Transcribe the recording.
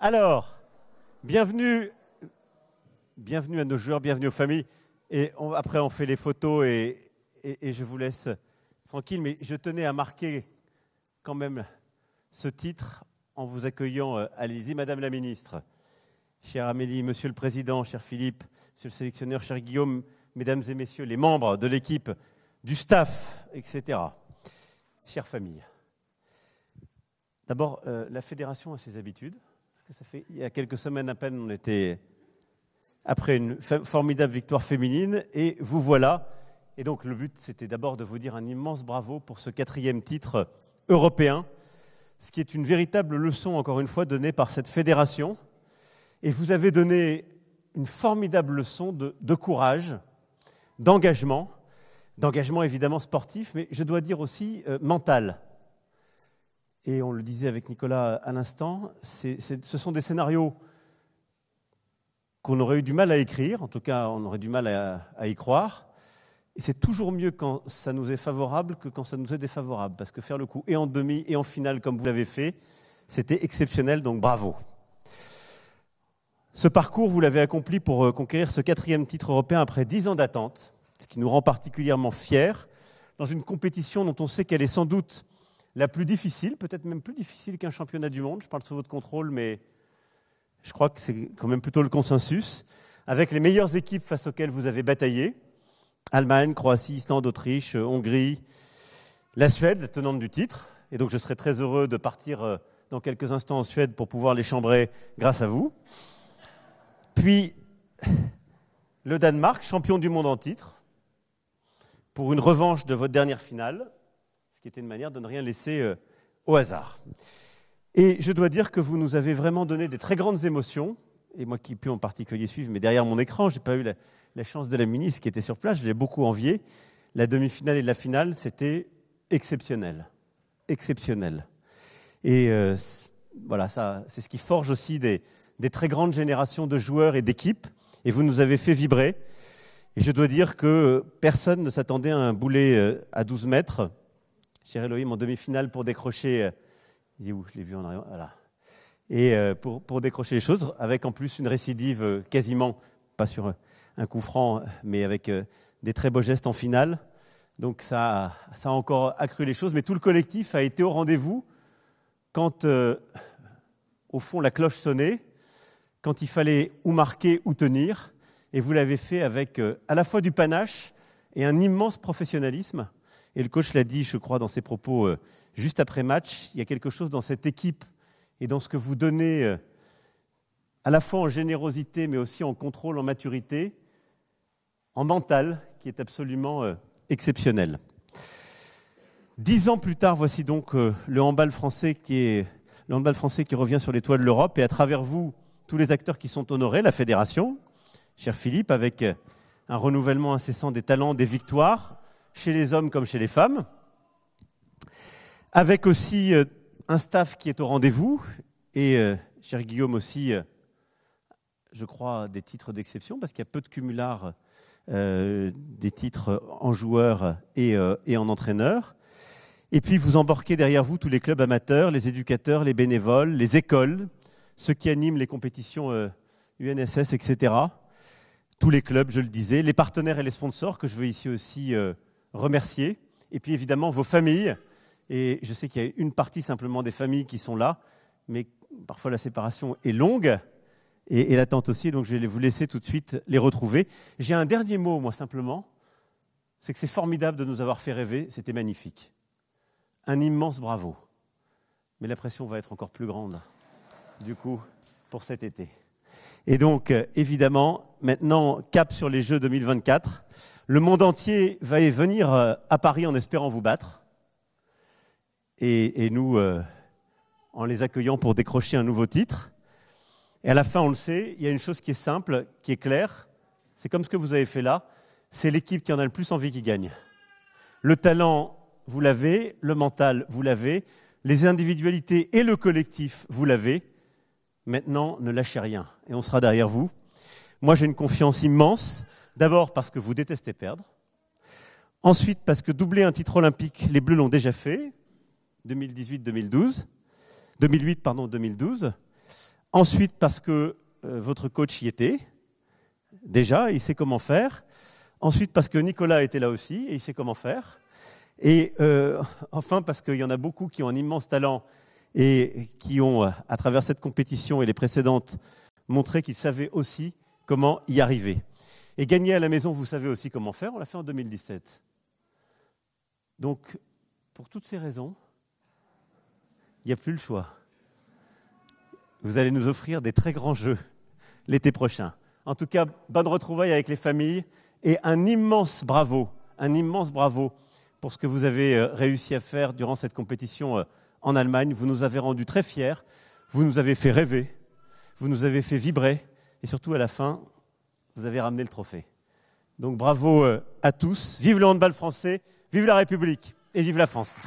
Alors, bienvenue à nos joueurs, bienvenue aux familles. Et après, on fait les photos et je vous laisse tranquille. Mais je tenais à marquer quand même ce titre en vous accueillant à l'Élysée. Madame la ministre, chère Amélie, monsieur le président, cher Philippe, monsieur le sélectionneur, cher Guillaume, mesdames et messieurs, les membres de l'équipe, du staff, etc. Chère famille. D'abord, la fédération a ses habitudes. Parce que ça fait, il y a quelques semaines à peine, on était après une formidable victoire féminine et vous voilà. Et donc le but, c'était d'abord de vous dire un immense bravo pour ce 4e titre européen, ce qui est une véritable leçon, encore une fois, donnée par cette fédération. Et vous avez donné une formidable leçon de courage, d'engagement évidemment sportif, mais je dois dire aussi mental. Et on le disait avec Nicolas à l'instant, ce sont des scénarios qu'on aurait eu du mal à écrire, en tout cas on aurait du mal à y croire. Et c'est toujours mieux quand ça nous est favorable que quand ça nous est défavorable, parce que faire le coup et en demi et en finale comme vous l'avez fait, c'était exceptionnel, donc bravo. Ce parcours, vous l'avez accompli pour conquérir ce 4e titre européen après 10 ans d'attente, ce qui nous rend particulièrement fiers, dans une compétition dont on sait qu'elle est sans doute la plus difficile, peut-être même plus difficile qu'un championnat du monde. Je parle sous votre contrôle, mais je crois que c'est quand même plutôt le consensus. Avec les meilleures équipes face auxquelles vous avez bataillé, Allemagne, Croatie, Islande, Autriche, Hongrie, la Suède, la tenante du titre. Et donc je serai très heureux de partir dans quelques instants en Suède pour pouvoir les chambrer grâce à vous. Puis le Danemark, champion du monde en titre, pour une revanche de votre dernière finale, qui était une manière de ne rien laisser au hasard. Et je dois dire que vous nous avez vraiment donné des très grandes émotions, et moi qui ai pu en particulier suivre, mais derrière mon écran, je n'ai pas eu la chance de la ministre qui était sur place, je l'ai beaucoup envié. La demi-finale et la finale, c'était exceptionnel. Exceptionnel. Et voilà, ça, c'est ce qui forge aussi des très grandes générations de joueurs et d'équipes, et vous nous avez fait vibrer. Et je dois dire que personne ne s'attendait à un boulet à 12 mètres, cher Elohim, en demi-finale pour décrocher... Il est où ? Je l'ai vu en arrière. Voilà. Et pour décrocher les choses, avec en plus une récidive quasiment, pas sur un coup franc, mais avec des très beaux gestes en finale. Donc ça a encore accru les choses. Mais tout le collectif a été au rendez-vous quand, au fond, la cloche sonnait, quand il fallait ou marquer ou tenir. Et vous l'avez fait avec à la fois du panache et un immense professionnalisme. Et le coach l'a dit, je crois, dans ses propos juste après match, il y a quelque chose dans cette équipe et dans ce que vous donnez à la fois en générosité, mais aussi en contrôle, en maturité, en mental, qui est absolument exceptionnel. 10 ans plus tard, voici donc le handball français qui revient sur les toits de l'Europe. Et à travers vous, tous les acteurs qui sont honorés, la fédération, cher Philippe, avec un renouvellement incessant des talents, des victoires, chez les hommes comme chez les femmes, avec aussi un staff qui est au rendez-vous, et cher Guillaume aussi, je crois, des titres d'exception, parce qu'il y a peu de cumulards des titres en joueurs et en entraîneurs. Et puis vous embarquez derrière vous tous les clubs amateurs, les éducateurs, les bénévoles, les écoles, ceux qui animent les compétitions UNSS, etc. Tous les clubs, je le disais, les partenaires et les sponsors que je veux ici aussi remercier, et puis évidemment vos familles, et je sais qu'il y a une partie simplement des familles qui sont là, mais parfois la séparation est longue, et l'attente aussi, donc je vais vous laisser tout de suite les retrouver. J'ai un dernier mot, moi simplement, c'est que c'est formidable de nous avoir fait rêver, c'était magnifique. Un immense bravo, mais la pression va être encore plus grande, du coup, pour cet été. Et donc, évidemment, maintenant, cap sur les Jeux 2024. Le monde entier va y venir à Paris en espérant vous battre. Et nous, en les accueillant pour décrocher un nouveau titre. Et à la fin, on le sait, il y a une chose qui est simple, qui est claire. C'est comme ce que vous avez fait là. C'est l'équipe qui en a le plus envie qui gagne. Le talent, vous l'avez. Le mental, vous l'avez. Les individualités et le collectif, vous l'avez. Maintenant, ne lâchez rien et on sera derrière vous. Moi, j'ai une confiance immense. D'abord parce que vous détestez perdre. Ensuite, parce que doubler un titre olympique, les Bleus l'ont déjà fait, 2018-2012. 2008, 2012. Ensuite, parce que votre coach y était, déjà, il sait comment faire. Ensuite, parce que Nicolas était là aussi, et il sait comment faire. Et enfin, parce qu'il y en a beaucoup qui ont un immense talent et qui ont, à travers cette compétition et les précédentes, montré qu'ils savaient aussi comment y arriver. Et gagner à la maison, vous savez aussi comment faire, on l'a fait en 2017. Donc, pour toutes ces raisons, il n'y a plus le choix. Vous allez nous offrir des très grands jeux l'été prochain. En tout cas, bonne retrouvaille avec les familles et un immense bravo pour ce que vous avez réussi à faire durant cette compétition en Allemagne. Vous nous avez rendus très fiers, vous nous avez fait rêver, vous nous avez fait vibrer et surtout à la fin, vous avez ramené le trophée. Donc bravo à tous, vive le handball français, vive la République et vive la France.